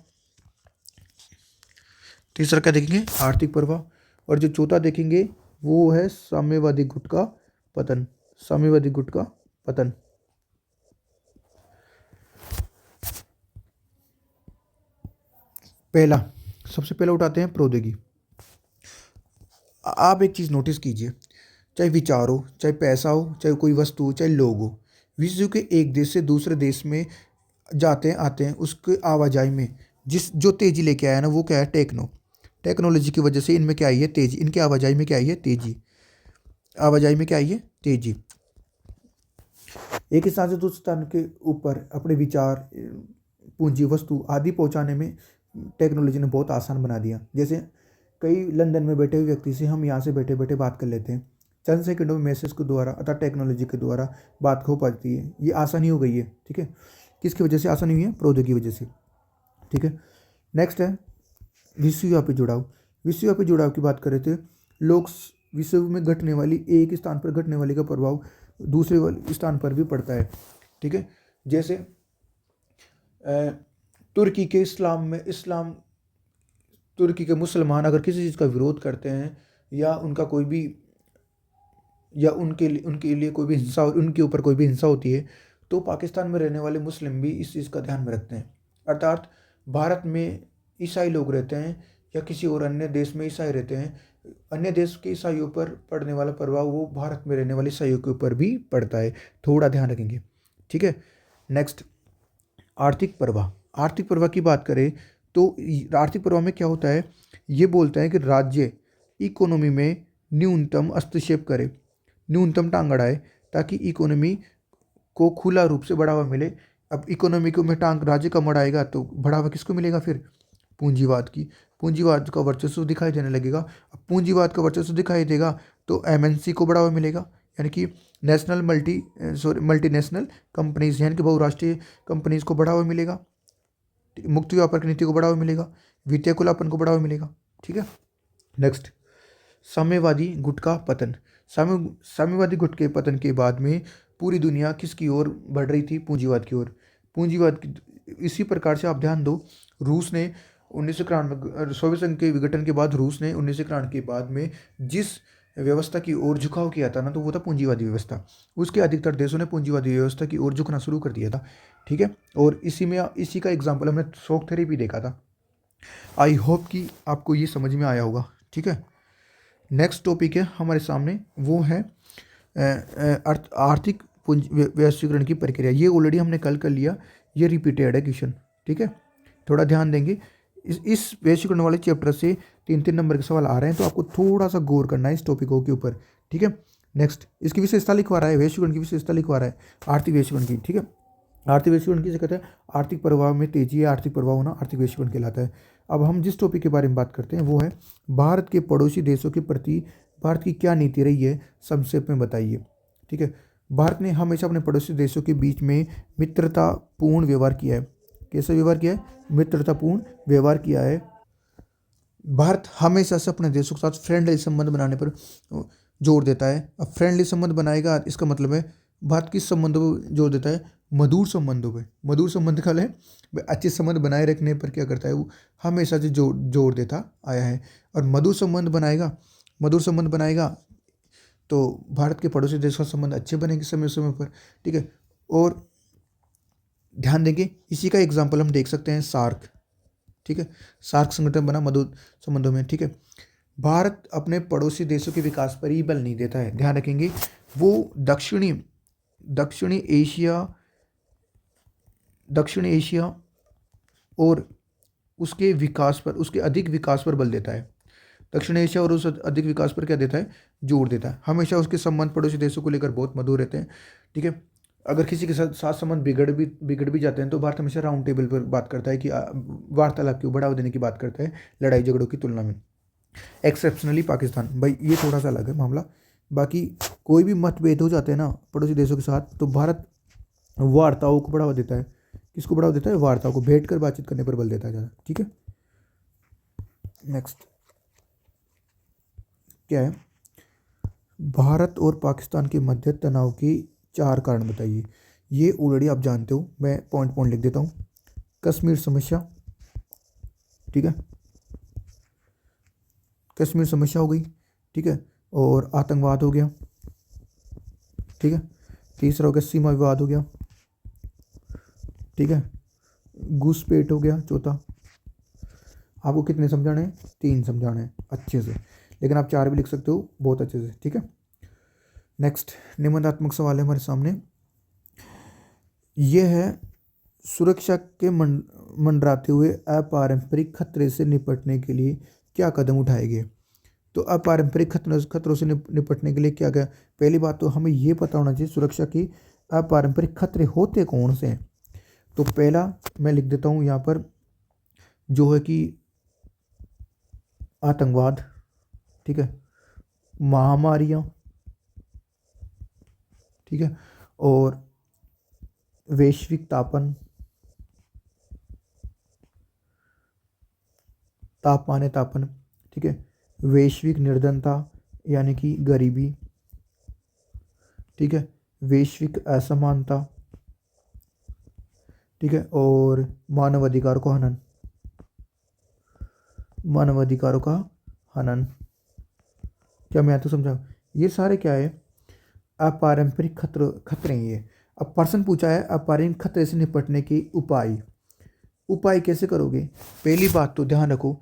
Speaker 1: तीसरा क्या देखेंगे? आर्थिक प्रभाव। और जो चौथा देखेंगे वो है साम्यवादी गुट का पतन। साम्यवादी गुट का पतन। पहला, सबसे पहले उठाते हैं प्रौद्योगिकी। आप एक चीज़ नोटिस कीजिए, चाहे विचार हो, चाहे पैसा हो, चाहे कोई वस्तु हो, चाहे लोग हो, विश्व के एक देश से दूसरे देश में जाते हैं आते हैं, उसके आवाजाही में जो तेजी लेके आया ना, वो क्या है? टेक्नोलॉजी की वजह से इनमें क्या आई है? तेजी। इनकी आवाजाही में क्या आई है? तेजी। आवाजाही में क्या आई है? तेजी। एक स्थान से दूसरे स्थान के ऊपर अपने विचार, पूंजी, वस्तु आदि पहुंचाने में टेक्नोलॉजी ने बहुत आसान बना दिया। जैसे कई लंदन में बैठे हुए व्यक्ति से हम यहाँ से बैठे बैठे बात कर लेते हैं, चंद सेकंडों में मैसेज के द्वारा अर्थात टेक्नोलॉजी के द्वारा बात हो पाती है। ये आसानी हो गई है। ठीक है। किसकी वजह से आसानी हुई है? प्रौद्योगिकी की वजह से। ठीक है। नेक्स्ट है विश्वव्यापी जुड़ाव। विश्वव्यापी जुड़ाव की बात करें तो लोग विश्व में घटने वाली, एक स्थान पर घटने वाली का प्रभाव दूसरे वाले स्थान पर भी पड़ता है। ठीक है। जैसे तुर्की के तुर्की के मुसलमान अगर किसी चीज़ का विरोध करते हैं, या उनका कोई भी, या उनके लिए कोई भी हिंसा, उनके ऊपर कोई भी हिंसा होती है, तो पाकिस्तान में रहने वाले मुस्लिम भी इस चीज़ का ध्यान में रखते हैं। अर्थात भारत में ईसाई लोग रहते हैं या किसी और अन्य देश में ईसाई रहते हैं, अन्य देश के ईसाइयों पर पड़ने वाला प्रभाव वो भारत में रहने वाले ईसाइयों के ऊपर भी पड़ता है। थोड़ा ध्यान रखेंगे। ठीक है। नेक्स्ट, आर्थिक प्रवाह। आर्थिक प्रवाह की बात करें तो आर्थिक प्रवाह में क्या होता है? ये बोलता है कि राज्य इकोनॉमी में न्यूनतम हस्तक्षेप करे, न्यूनतम टांग अड़ाए, ताकि इकोनॉमी को खुला रूप से बढ़ावा मिले। अब इकोनॉमी को में टांग राज्य कम अड़ाएगा तो बढ़ावा किसको मिलेगा? फिर पूंजीवाद की। पूंजीवाद का वर्चस्व दिखाई देने लगेगा। अब पूंजीवाद का वर्चस्व दिखाई देगा तो एमएनसी को बढ़ावा मिलेगा, यानी कि नेशनल मल्टीनेशनल कंपनीज यानी कि बहुराष्ट्रीय कंपनीज को बढ़ावा मिलेगा, मुक्त व्यापार नीति को बढ़ावा मिलेगा, वित्तीय खुलापन को बढ़ावा मिलेगा। ठीक है। नेक्स्ट, साम्यवादी गुट का पतन। साम्यवादी गुट के पतन के बाद में पूरी दुनिया किसकी ओर बढ़ रही थी? पूंजीवाद की ओर। पूंजीवाद की, इसी प्रकार से आप ध्यान दो, रूस ने 1991 सोवियत संघ के विघटन के बाद रूस ने 1991 के बाद में जिस व्यवस्था की ओर झुकाव किया था ना, तो वो था पूंजीवादी व्यवस्था। उसके अधिकतर देशों ने पूंजीवादी व्यवस्था की ओर झुकना शुरू कर दिया था। ठीक है। और इसी का एग्जाम्पल हमने शॉक थेरेपी देखा था। आई होप कि आपको ये समझ में आया होगा। ठीक है। नेक्स्ट टॉपिक है हमारे सामने, वो है आर्थिक वैश्वीकरण की प्रक्रिया। ये ऑलरेडी हमने कल कर लिया, ये रिपीटेड है क्वेश्चन। ठीक है, थोड़ा ध्यान देंगे। इस वैश्वीकरण वाले चैप्टर से 3-3 नंबर के सवाल आ रहे हैं, तो आपको थोड़ा सा गौर करना है इस टॉपिकों के ऊपर। ठीक है। नेक्स्ट, इसकी विशेषता लिखवा रहा है, वैश्वीकरण की विशेषता लिखवा रहा है आर्थिक वैश्वीकरण की। ठीक है। आर्थिक वैश्वीकरण किसे कहते हैं? आर्थिक प्रभाव में तेजी या आर्थिक प्रभाव होना आर्थिक वैश्वीकरण कहलाता है। अब हम जिस टॉपिक के बारे में बात करते हैं वो है भारत के पड़ोसी देशों के प्रति भारत की क्या नीति रही है, संक्षेप में बताइए। ठीक है। भारत ने हमेशा अपने पड़ोसी देशों के बीच में मित्रतापूर्ण व्यवहार किया है। कैसा व्यवहार किया है? मित्रतापूर्ण व्यवहार किया है। भारत हमेशा से अपने देशों के साथ फ्रेंडली संबंध बनाने पर जोर देता है। अब फ्रेंडली संबंध बनाएगा, इसका मतलब है भारत किस संबंधों पर जोर देता है? मधुर संबंधों पे। मधुर संबंध का है अच्छे संबंध बनाए रखने पर क्या करता है वो? हमेशा से जोर देता आया है। और मधुर संबंध बनाएगा तो भारत के पड़ोसी देश का संबंध अच्छे बनेंगे समय समय पर। ठीक है। और ध्यान देंगे, इसी का एग्जाम्पल हम देख सकते हैं सार्क। ठीक है। सार्क संगठन बना मधुर संबंधों में। ठीक है। भारत अपने पड़ोसी देशों के विकास पर ही बल नहीं देता है, ध्यान रखेंगे। वो दक्षिणी एशिया और उसके विकास पर, उसके अधिक विकास पर बल देता है। दक्षिण एशिया और उस अधिक विकास पर क्या देता है? जोर देता है। हमेशा उसके संबंध पड़ोसी देशों को लेकर बहुत मधुर रहते हैं। ठीक है। अगर किसी के साथ संबंध बिगड़ भी जाते हैं तो भारत हमेशा राउंड टेबल पर बात करता है कि वार्तालाप को बढ़ावा देने की बात करता है लड़ाई झगड़ों की तुलना में। एक्सेप्शनली पाकिस्तान, भाई ये थोड़ा सा अलग है मामला। बाकी कोई भी मतभेद हो जाते हैं ना पड़ोसी देशों के साथ, तो भारत वार्ताओं को बढ़ावा देता है। किसको बढ़ावा देता है? वार्ता को, बैठ कर बातचीत करने पर बल देता है ज़्यादा। ठीक है। नेक्स्ट क्या है? भारत और पाकिस्तान के मध्य तनाव के 4 कारण बताइए। ये ऑलरेडी आप जानते हो, मैं पॉइंट लिख देता हूँ। कश्मीर समस्या, ठीक है, कश्मीर समस्या हो गई। ठीक है। और आतंकवाद हो गया। ठीक है। तीसरा हो गया सीमा विवाद हो गया। ठीक है। घुसपैठ हो गया चौथा। आपको कितने समझाने हैं? 3 समझाने हैं अच्छे से, लेकिन आप 4 भी लिख सकते हो बहुत अच्छे से। ठीक है। नेक्स्ट निबंधात्मक सवाल है हमारे सामने। यह है सुरक्षा के मंडराते हुए अपारंपरिक खतरे से निपटने के लिए क्या कदम उठाए गए? तो अपारंपरिक खतरों से निपटने के लिए क्या क्या? पहली बात तो हमें ये पता होना चाहिए सुरक्षा की अपारंपरिक खतरे होते कौन से हैं। तो पहला मैं लिख देता हूँ यहाँ पर, जो है कि आतंकवाद। ठीक है। महामारियाँ। ठीक है। और वैश्विक तापमान है तापन। ठीक है। वैश्विक निर्धनता यानी कि गरीबी। ठीक है। वैश्विक असमानता। ठीक है। और मानवाधिकारों का हनन। क्या मैं तो समझा? ये सारे क्या है? अपारंपरिक खतरे हैं ये। अब प्रश्न पूछा है अपारंपरिक खतरे से निपटने के उपाय कैसे करोगे? पहली बात तो ध्यान रखो,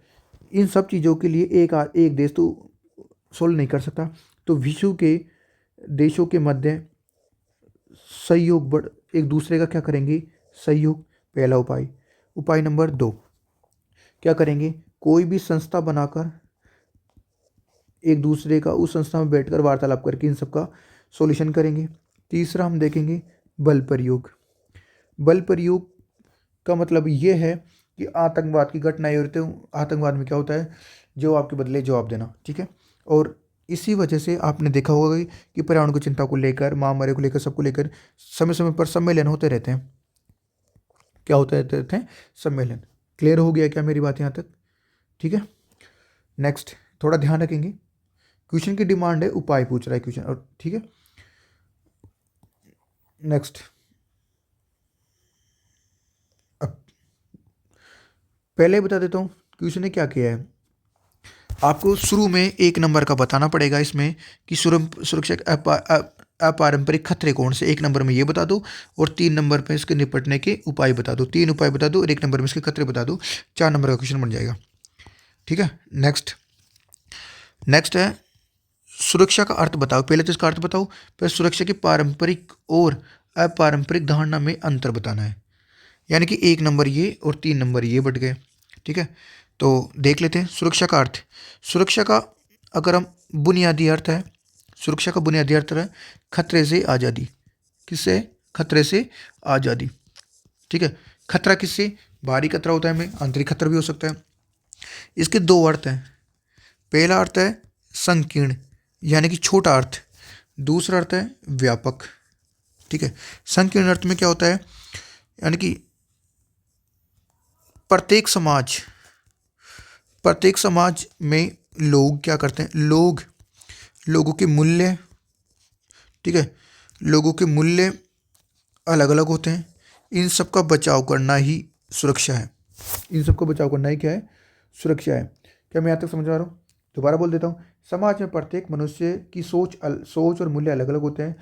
Speaker 1: इन सब चीज़ों के लिए एक देश तो सोल्व नहीं कर सकता, तो विश्व के देशों के मध्य सहयोग एक दूसरे का क्या करेंगे? सहयोग, पहला उपाय नंबर 2 क्या करेंगे? कोई भी संस्था बनाकर एक दूसरे का उस संस्था में बैठकर वार्तालाप करके इन सब का सॉल्यूशन करेंगे। तीसरा हम देखेंगे बल प्रयोग का मतलब ये है कि आतंकवाद की घटनाएं होती हैं। आतंकवाद में क्या होता है? जवाब के बदले जवाब देना। ठीक है। और इसी वजह से आपने देखा होगा कि पर्यावरण की चिंता को लेकर, महामारी को लेकर, सबको लेकर समय समय पर सम्मेलन होते रहते हैं। क्या होते रहते हैं? सम्मेलन। क्लियर हो गया क्या मेरी बात यहाँ तक? ठीक है। नेक्स्ट थोड़ा ध्यान रखेंगे, क्वेश्चन की डिमांड है, उपाय पूछ रहा है क्वेश्चन, और ठीक है। नेक्स्ट अब पहले बता देता हूँ क्वेश्चन ने क्या किया है। आपको शुरू में 1 नंबर का बताना पड़ेगा इसमें कि सुरक्षा के अपारंपरिक खतरे कौन से, 1 नंबर में ये बता दो, और 3 नंबर पे इसके निपटने के उपाय बता दो। 3 उपाय बता दो और 1 नंबर में इसके खतरे बता दो। 4 नंबर का क्वेश्चन बन जाएगा। ठीक है। नेक्स्ट है सुरक्षा का अर्थ बताओ। पहले तो इसका अर्थ बताओ, फिर सुरक्षा की पारंपरिक और अपारंपरिक धारणा में अंतर बताना है। यानी कि 1 नंबर ये और 3 नंबर ये बढ़ गए। ठीक है, तो देख लेते हैं सुरक्षा का अर्थ। सुरक्षा का अगर हम बुनियादी अर्थ है, सुरक्षा का बुनियादी अर्थ है खतरे से आज़ादी। किससे? खतरे से आज़ादी। ठीक है। खतरा किससे? बाहरी खतरा होता है हमें, आंतरिक खतरा भी हो सकता है। इसके 2 अर्थ हैं। पहला अर्थ है संकीर्ण, यानी कि छोटा अर्थ। दूसरा अर्थ है व्यापक। ठीक है। संकीर्ण अर्थ में क्या होता है? यानी कि प्रत्येक समाज में लोग क्या करते हैं? लोगों के मूल्य, ठीक है, लोगों के मूल्य अलग अलग होते हैं। इन सब का बचाव करना ही सुरक्षा है। इन सब का बचाव करना ही क्या है? सुरक्षा है। क्या मैं यहाँ तक समझ आ रहा हूँ? दोबारा बोल देता हूँ। समाज में प्रत्येक मनुष्य की सोच और मूल्य अलग अलग होते हैं।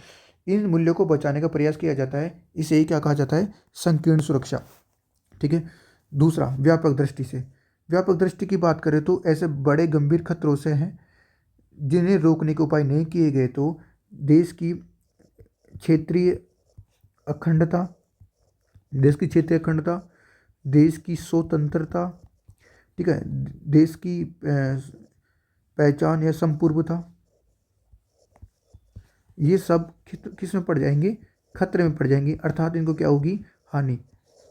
Speaker 1: इन मूल्यों को बचाने का प्रयास किया जाता है। इसे ही क्या कहा जाता है? संकीर्ण सुरक्षा। ठीक है। दूसरा, व्यापक दृष्टि से। व्यापक दृष्टि की बात करें तो ऐसे बड़े गंभीर खतरों से हैं जिन्हें रोकने के उपाय नहीं किए गए तो देश की क्षेत्रीय अखंडता, देश की स्वतंत्रता, ठीक है, देश की पहचान या संपूर्णता, ये सब किस में पड़ जाएंगे? खतरे में पड़ जाएंगे। अर्थात इनको क्या होगी? हानि,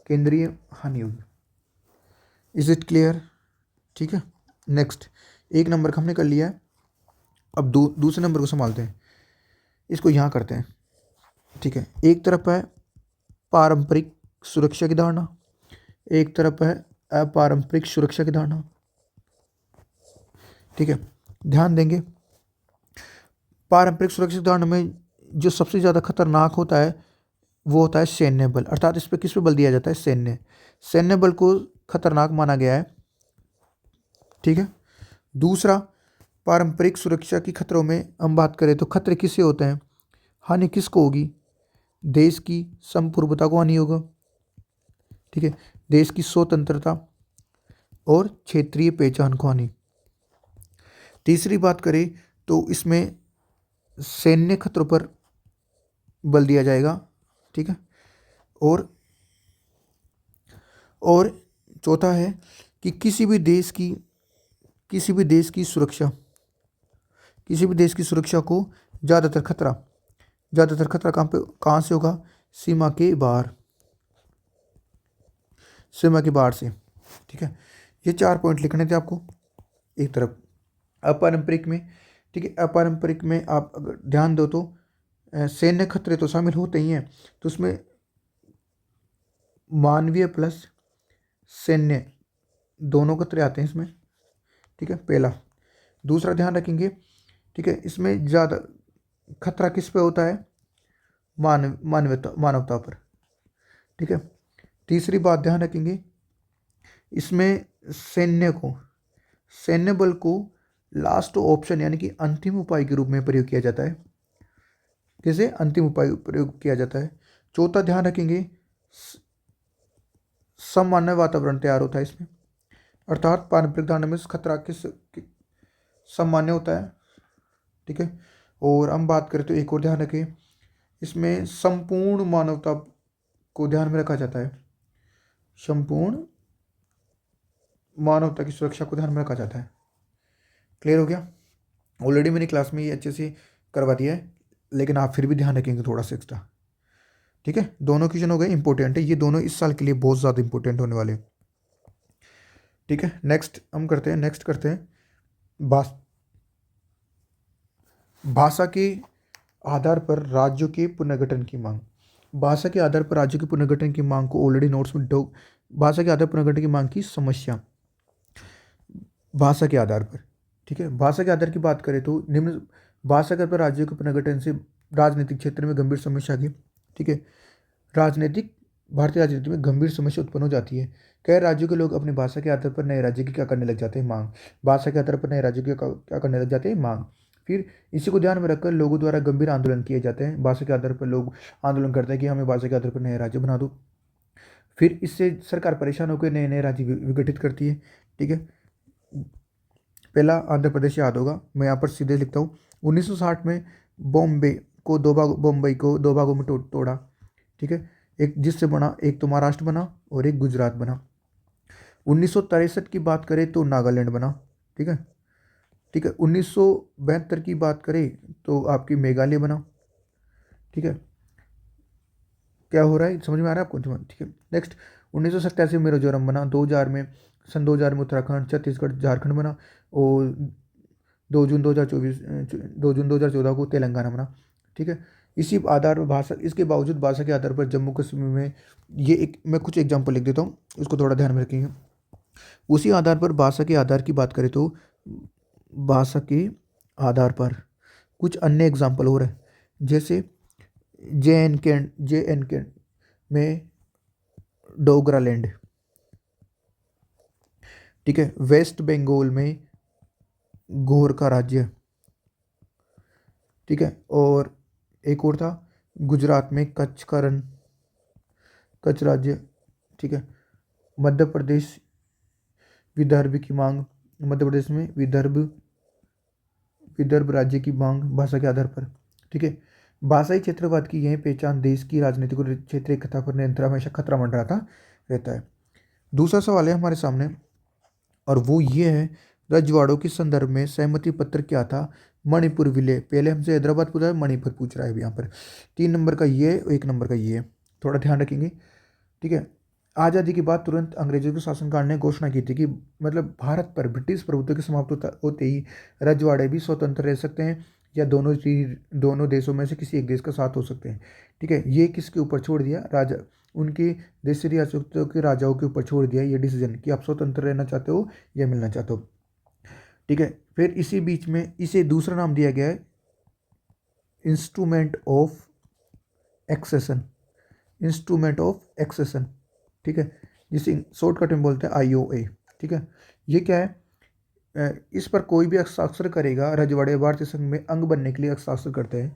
Speaker 1: केंद्रीय हानि होगी। Is it clear? ठीक है। नेक्स्ट 1 नंबर का हमने कर लिया है। अब दूसरे नंबर को संभालते हैं, इसको यहाँ करते हैं। ठीक है। एक तरफ है पारंपरिक सुरक्षा की धारणा, एक तरफ है अपारंपरिक सुरक्षा की धारणा। ठीक है, ध्यान देंगे। पारंपरिक सुरक्षा की धारणा में जो सबसे ज़्यादा खतरनाक होता है वो होता है सैन्य बल। अर्थात इस पर किस पे बल दिया जाता है? सैन्य बल को खतरनाक माना गया है। ठीक है। दूसरा, पारंपरिक सुरक्षा की खतरों में हम बात करें तो खतरे किससे होते हैं? हानि किसको होगी? देश की संप्रभुता को हानि होगा। ठीक है। देश की स्वतंत्रता और क्षेत्रीय पहचान को हानि। तीसरी बात करें तो इसमें सैन्य खतरों पर बल दिया जाएगा। ठीक है। और चौथा है कि किसी भी देश की सुरक्षा को ज़्यादातर खतरा कहाँ से होगा? सीमा के बाहर से। ठीक है। ये 4 पॉइंट लिखने थे आपको एक तरफ। अपारंपरिक में, ठीक है, अपारंपरिक में आप अगर ध्यान दो तो सैन्य खतरे तो शामिल होते ही हैं, तो उसमें मानवीय प्लस सैन्य दोनों खतरे आते हैं इसमें। ठीक है, पहला। दूसरा ध्यान रखेंगे, ठीक है, इसमें ज़्यादा खतरा किस पे होता है? मानवता पर। ठीक है। तीसरी बात ध्यान रखेंगे, इसमें सैन्य बल को लास्ट ऑप्शन यानी कि अंतिम उपाय के रूप में प्रयोग किया जाता है। कैसे? अंतिम उपाय प्रयोग किया जाता है। चौथा ध्यान रखेंगे, सामान्य वातावरण तैयार होता है इसमें। अर्थात पारंपरिक धारणा में खतरा सामान्य होता है। ठीक है। और हम बात करें तो एक और ध्यान रखें, इसमें संपूर्ण मानवता को ध्यान में रखा जाता है। संपूर्ण मानवता की सुरक्षा को ध्यान में रखा जाता है। क्लियर हो गया? ऑलरेडी मैंने क्लास में ये अच्छे से करवा दिया है, लेकिन आप फिर भी ध्यान रखेंगे थोड़ा सा एक्स्ट्रा। ठीक है। दोनों क्वेश्चन हो गए इंपॉर्टेंट है, ये दोनों इस साल के लिए बहुत ज़्यादा इंपॉर्टेंट होने वाले। ठीक है। नेक्स्ट करते हैं भाषा के आधार पर राज्यों के पुनर्गठन की मांग। भाषा के आधार पर राज्यों के पुनर्गठन की मांग को ऑलरेडी नोट्स में भाषा के आधार पर पुनर्गठन की मांग की समस्या। भाषा के आधार पर, ठीक है, भाषा के आधार की बात करें तो निम्न भाषा के आधार पर राज्यों के पुनर्गठन से राजनीतिक क्षेत्र में गंभीर समस्या की, ठीक है, राजनीतिक भारतीय राजनीति में गंभीर समस्या उत्पन्न हो जाती है। कई राज्यों के लोग अपनी भाषा के आधार पर नए राज्य की क्या करने लग जाते हैं, मांग। भाषा के आधार पर नए राज्यों की क्या करने लग जाते हैं, मांग। फिर इसी को ध्यान में रखकर लोगों द्वारा गंभीर आंदोलन किए जाते हैं। भाषा के आधार पर लोग आंदोलन करते हैं कि हमें भाषा के आधार पर नए राज्य बना दो। फिर इससे सरकार परेशान होकर नए नए राज्य विघटित करती है, ठीक है। पहला आंध्र प्रदेश याद होगा, मैं यहाँ पर सीधे लिखता हूँ। 1960 में बॉम्बई को दो भागों में तोड़ा, ठीक है, एक जिससे बना, एक तो महाराष्ट्र बना और एक गुजरात बना। 1963 की बात करें तो नागालैंड बना, ठीक है, ठीक है। 1972 की बात करें तो आपकी मेघालय बना, ठीक है। क्या हो रहा है, समझ में आ रहा है आपको, ठीक है। नेक्स्ट, 1987 में मिजोरम बना। 2000 में उत्तराखंड, छत्तीसगढ़, झारखंड बना। और 2 जून 2014 को तेलंगाना बना, ठीक है। इसी आधार पर भाषा, इसके बावजूद भाषा के आधार पर जम्मू कश्मीर में, ये एक मैं कुछ एग्जांपल लिख देता हूँ, उसको थोड़ा ध्यान में रखेंगे। उसी आधार पर भाषा के आधार की बात करें तो भाषा के आधार पर कुछ अन्य एग्जाम्पल और है, जैसे जे एन के में डोगरालैंड, ठीक है। वेस्ट बंगाल में गोरखा राज्य, ठीक है। और एक और था गुजरात में कच्छ राज्य, ठीक है। मध्य प्रदेश विदर्भ की मांग, मध्य प्रदेश में विदर्भ राज्य की मांग भाषा के आधार पर, ठीक है। भाषाई क्षेत्रवाद की यह पहचान देश की राजनीतिक और क्षेत्रीय एकता पर निरंतर हमेशा खतरा मंडराता रहता है। दूसरा सवाल है हमारे सामने, और वो ये है, रजवाड़ों के संदर्भ में सहमति पत्र क्या था। मणिपुर विलय, पहले हमसे हैदराबाद पूछा है, मणिपुर पूछ रहा है यहाँ पर। 3 नंबर का ये, 1 नंबर का ये, थोड़ा ध्यान रखेंगे, ठीक है। आज़ादी के बाद तुरंत अंग्रेजों के शासनकाल ने घोषणा की थी कि मतलब भारत पर ब्रिटिश प्रभुत्व के समाप्त होते ही रजवाड़े भी स्वतंत्र रह सकते हैं, या दोनों देशों में से किसी एक देश का साथ हो सकते हैं, ठीक है। ये किसके ऊपर छोड़ दिया, राजा, उनके देश से रियासतों के राजाओं के ऊपर छोड़ दिया ये डिसीजन कि आप स्वतंत्र रहना चाहते हो या मिलना चाहते हो, ठीक है। फिर इसी बीच में इसे दूसरा नाम दिया गया है, instrument of accession, instrument of accession, ठीक है, जिसे शॉर्टकट में बोलते हैं IOA, ठीक है। ये क्या है, इस पर कोई भी हस्ताक्षर करेगा, रजवाड़े भारतीय संघ में अंग बनने के लिए हस्ताक्षर करते हैं।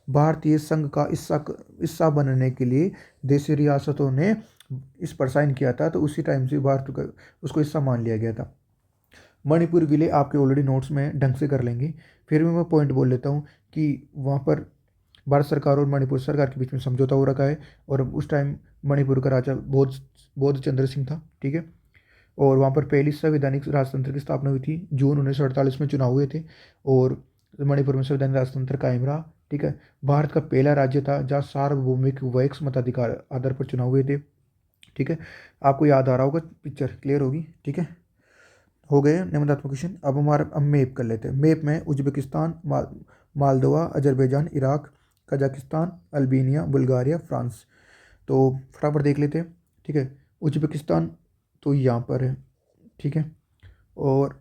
Speaker 1: भारतीय संघ का हिस्सा बनने के लिए देशी रियासतों ने इस पर साइन किया था, तो उसी टाइम से भारत का उसको हिस्सा मान लिया गया था। मणिपुर विलय आपके ऑलरेडी नोट्स में ढंग से कर लेंगे। फिर भी मैं पॉइंट बोल लेता हूँ कि वहाँ पर भारत सरकार और मणिपुर सरकार के बीच में समझौता हो रखा है, और उस टाइम मणिपुर का राजा बोध चंद्र सिंह था, ठीक है। और वहाँ पर पहली संवैधानिक राजतंत्र की स्थापना हुई थी, जून 1948 में चुनाव हुए थे, और मणिपुर में संवैधानिक राजतंत्र कायम रहा, ठीक है। भारत का पहला राज्य था जहाँ सार्वभौमिक वैक्स मताधिकार आधार पर चुनाव हुए थे, ठीक है। आपको याद आ रहा होगा, पिक्चर क्लियर होगी, ठीक है। हो गए निबंधात्मक क्वेश्चन। अब हम मैप कर लेते हैं। मैप में Uzbekistan, Moldova, Azerbaijan, Iraq, Kazakhstan, Albania, Bulgaria, France. तो फटाफट देख लेते हैं, ठीक है। उज्बेकिस्तान तो यहाँ पर है, ठीक है। और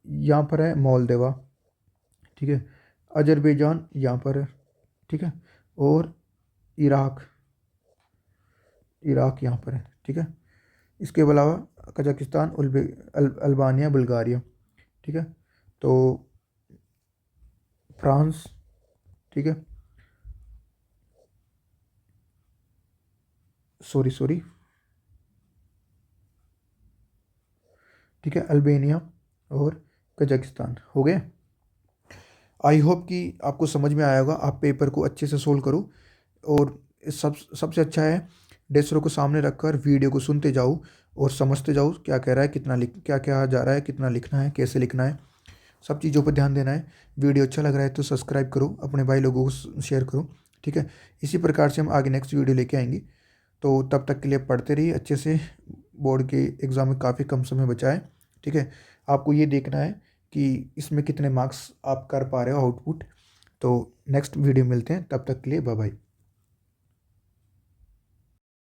Speaker 1: यहाँ पर है मोल्दोवा, ठीक है। अजरबैजान यहाँ पर है, ठीक है। और इराक, यहाँ पर है, ठीक है। इसके अलावा कजाकिस्तान, अल्बानिया, बुल्गारिया, ठीक है। तो फ्रांस, ठीक है, सॉरी, ठीक है, अल्बानिया और कजाकिस्तान हो गए। आई होप कि आपको समझ में आया होगा, आप पेपर को अच्छे से सोल्व करो। और सबसे अच्छा है डेस्टरो को सामने रखकर वीडियो को सुनते जाओ और समझते जाओ क्या कह रहा है, क्या क्या जा रहा है, कितना लिखना है, कैसे लिखना है, सब चीज़ों पर ध्यान देना है। वीडियो अच्छा लग रहा है तो सब्सक्राइब करो, अपने भाई लोगों को शेयर करो, ठीक है। इसी प्रकार से हम आगे नेक्स्ट वीडियो लेके आएंगे। तो तब तक के लिए पढ़ते रहिए अच्छे से, बोर्ड के एग्ज़ाम में काफ़ी कम समय बचा है, ठीक है। आपको ये देखना है कि इसमें कितने मार्क्स आप कर पा रहे हो आउटपुट, तो नेक्स्ट वीडियो मिलते हैं, तब तक के लिए बाय बाय।